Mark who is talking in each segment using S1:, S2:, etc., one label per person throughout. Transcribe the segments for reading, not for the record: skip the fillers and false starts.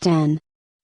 S1: 10.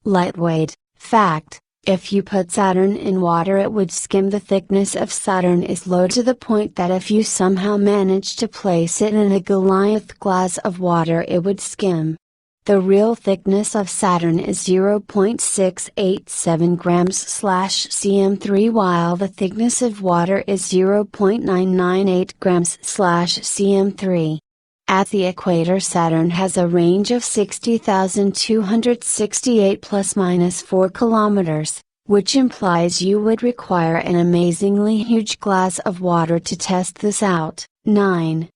S1: Lightweight. Fact: if you put Saturn in water it would skim. The thickness of Saturn is low to the point that if you somehow manage to place it in a Goliath glass of water it would skim. The real thickness of Saturn is 0.687 grams/cm3 while the thickness of water is 0.998 grams/cm3. At the equator Saturn has a range of 60,268 ±4 kilometers, which implies you would require an amazingly huge glass of water to test this out. 9.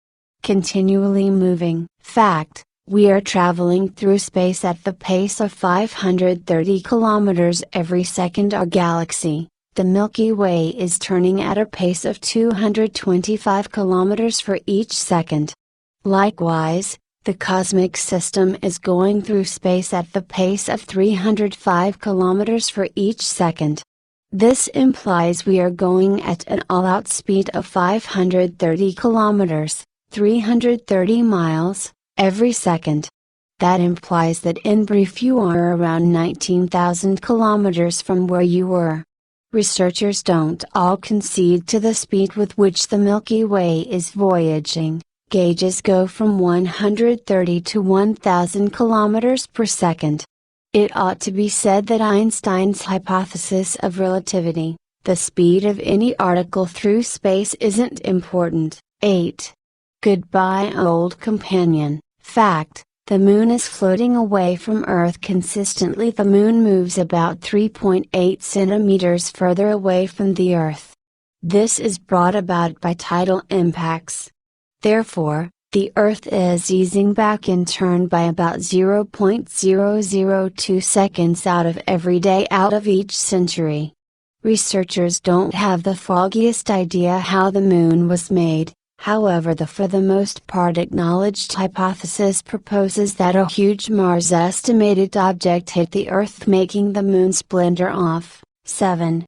S1: Continually moving. Fact: we are traveling through space at the pace of 530 kilometers every second. Our galaxy, the Milky Way, is turning at a pace of 225 kilometers for each second. Likewise, the cosmic system is going through space at the pace of 305 kilometers for each second. This implies we are going at an all-out speed of 530 kilometers, 330 miles, every second. That implies that in brief you are around 19,000 kilometers from where you were. Researchers don't all concede to the speed with which the Milky Way is voyaging. Gauges go from 130 to 1000 kilometers per second. It ought to be said that Einstein's hypothesis of relativity, the speed of any particle through space, isn't important. 8. Goodbye old companion. Fact: the Moon is floating away from Earth consistently. The Moon moves about 3.8 centimeters further away from the Earth. This is brought about by tidal impacts. Therefore, the Earth is easing back in turn by about 0.002 seconds out of every day out of each century. Researchers don't have the foggiest idea how the Moon was made. However, the for the most part acknowledged hypothesis proposes that a huge Mars-estimated object hit the Earth, making the Moon splinter off. 7.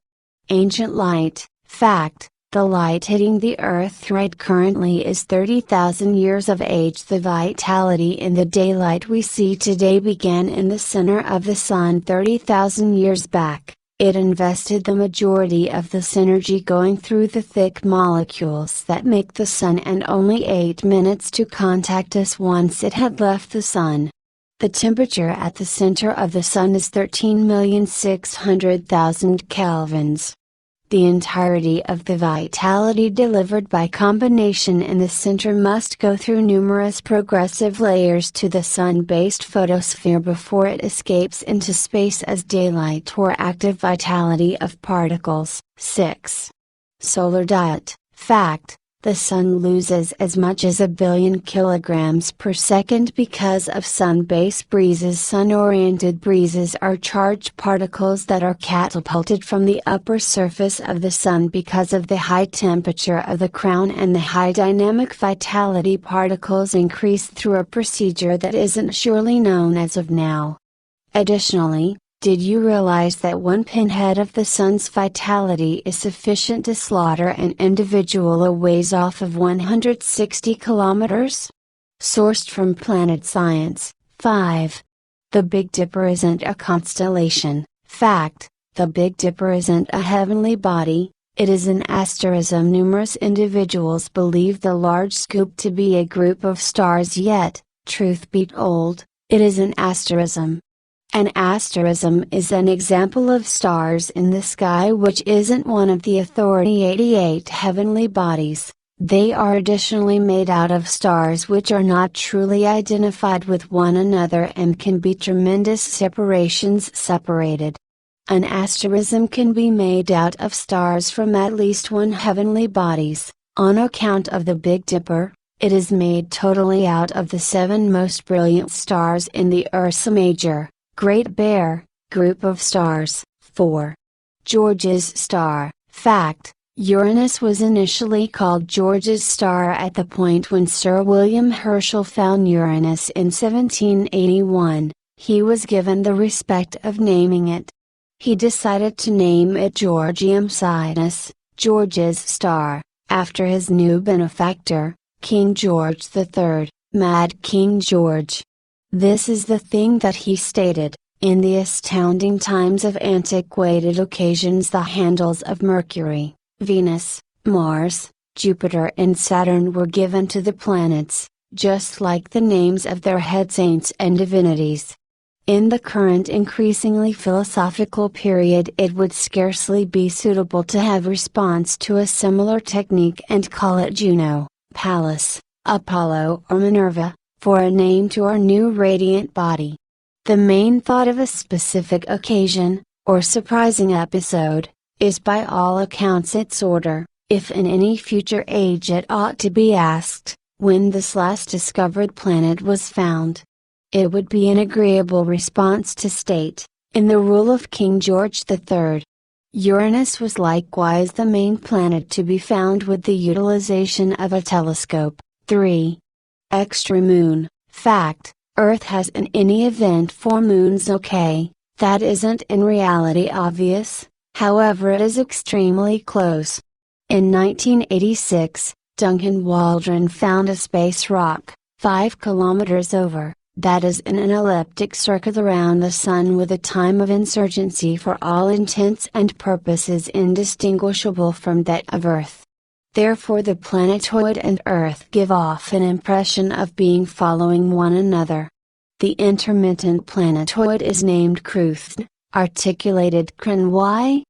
S1: Ancient light. Fact: the light hitting the Earth right currently is 30,000 years of age. The vitality in the daylight we see today began in the center of the Sun 30,000 years back. It invested the majority of this energy going through the thick molecules that make the Sun, and only 8 minutes to contact us once it had left the Sun. The temperature at the center of the Sun is 13,600,000 kelvins. The entirety of the vitality delivered by combination in the center must go through numerous progressive layers to the Sun-based photosphere before it escapes into space as daylight or active vitality of particles. 6. Solar diet. Fact: the Sun loses as much as 1 billion kilograms per second because of sun-based breezes. Sun-oriented breezes are charged particles that are catapulted from the upper surface of the Sun because of the high temperature of the crown, and the high dynamic vitality particles increase through a procedure that isn't surely known as of now. Additionally, did you realize that one pinhead of the Sun's vitality is sufficient to slaughter an individual a ways off of 160 kilometers? Sourced from Planet Science. 5. The Big Dipper isn't a constellation. Fact: the Big Dipper isn't a heavenly body, it is an asterism. Numerous individuals believe the large scoop to be a group of stars, yet, truth be told, it is an asterism. An asterism is an example of stars in the sky which isn't one of the authority 88 heavenly bodies. They are additionally made out of stars which are not truly identified with one another and can be tremendous separations separated. An asterism can be made out of stars from at least one heavenly bodies. On account of the Big Dipper, it is made totally out of the 7 most brilliant stars in the Ursa Major, Great Bear, group of stars. 4. George's star. Fact: Uranus was initially called George's star at the point when Sir William Herschel found Uranus in 1781. He was given the respect of naming it. He decided to name it Georgium Sidus, George's star, after his new benefactor, King George III, Mad King George. This is the thing that he stated: In the astounding times of antiquated occasions, the handles of Mercury, Venus, Mars, Jupiter and Saturn were given to the planets, just like the names of their head saints and divinities. In the current increasingly philosophical period, it would scarcely be suitable to have response to a similar technique and call it Juno, Pallas, Apollo or Minerva, for a name to our new radiant body. The main thought of a specific occasion, or surprising episode, is by all accounts its order. If in any future age it ought to be asked, when this last discovered planet was found, it would be an agreeable response to state, in the rule of King George III. Uranus was likewise the main planet to be found with the utilization of a telescope. 3. Extra moon. Fact: Earth has in any event 4 moons. Okay, that isn't in reality obvious, however it is extremely close. In 1986, Duncan Waldron found a space rock, 5 kilometers over, that is in an elliptic circuit around the Sun with a time of insurgency for all intents and purposes indistinguishable from that of Earth. Therefore the planetoid and Earth give off an impression of being following one another. The intermittent planetoid is named Cruithne, articulated Crenwy,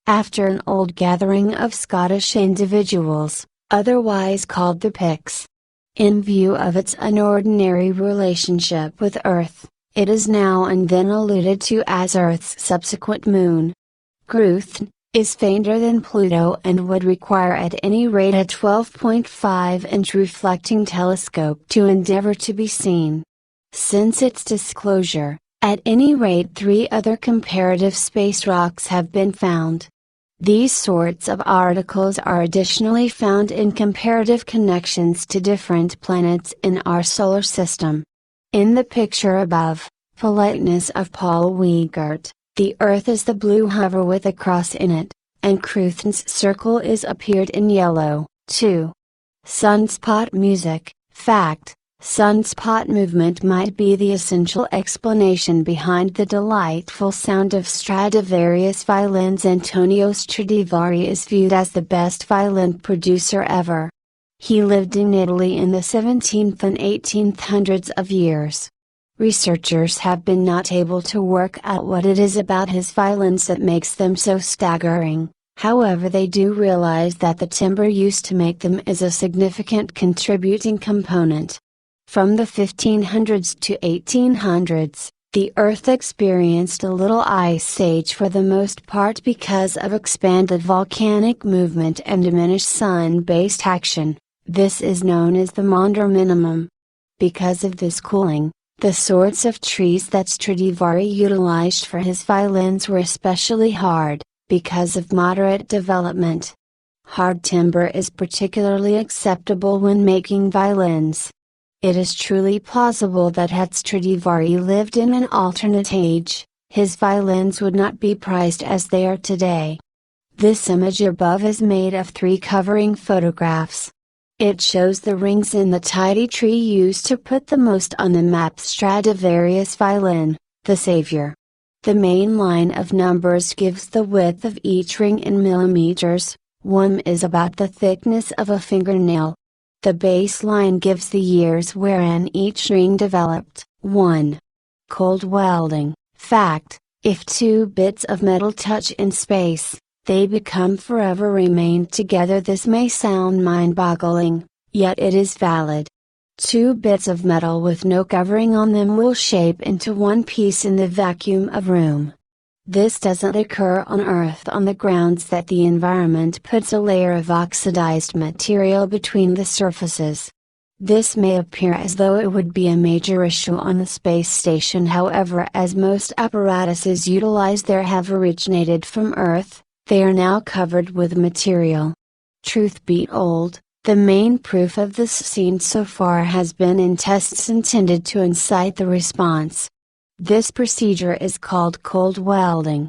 S1: after an old gathering of Scottish individuals, otherwise called the Picts. In view of its unordinary relationship with Earth, it is now and then alluded to as Earth's subsequent moon. Cruithne is fainter than Pluto and would require at any rate a 12.5-inch reflecting telescope to endeavor to be seen. Since its disclosure, at any rate 3 other comparative space rocks have been found. These sorts of articles are additionally found in comparative connections to different planets in our solar system. In the picture above, Politeness of Paul Wiegert, the Earth is the blue hover with a cross in it, and Cruithne's circle is appeared in yellow. 2. Sunspot music. Fact: Sunspot movement might be the essential explanation behind the delightful sound of Stradivarius violins. Antonio Stradivari is viewed as the best violin producer ever. He lived in Italy in the 17th and 1800s of years. Researchers have been not able to work out what it is about his violins that makes them so staggering, however they do realize that the timber used to make them is a significant contributing component. From the 1500s to 1800s, the Earth experienced a little ice age for the most part because of expanded volcanic movement and diminished sun-based action. This is known as the Maunder minimum. Because of this cooling, the sorts of trees that Stradivari utilized for his violins were especially hard, because of moderate development. Hard timber is particularly acceptable when making violins. It is truly plausible that had Stradivari lived in an alternate age, his violins would not be prized as they are today. This image above is made of 3 covering photographs. It shows the rings in the tidy tree used to put the most on the map Stradivarius violin, the Savior. The main line of numbers gives the width of each ring in millimeters. 1 is about the thickness of a fingernail. The baseline gives the years wherein each ring developed. 1. Cold welding. Fact: if 2 bits of metal touch in space, they become forever remained together. This may sound mind-boggling, yet it is valid. 2 bits of metal with no covering on them will shape into one piece in the vacuum of room. This doesn't occur on Earth on the grounds that the environment puts a layer of oxidized material between the surfaces. This may appear as though it would be a major issue on the space station, however, as most apparatuses utilized there have originated from Earth, they are now covered with material. Truth be told, the main proof of this seen so far has been in tests intended to incite the response. This procedure is called cold welding.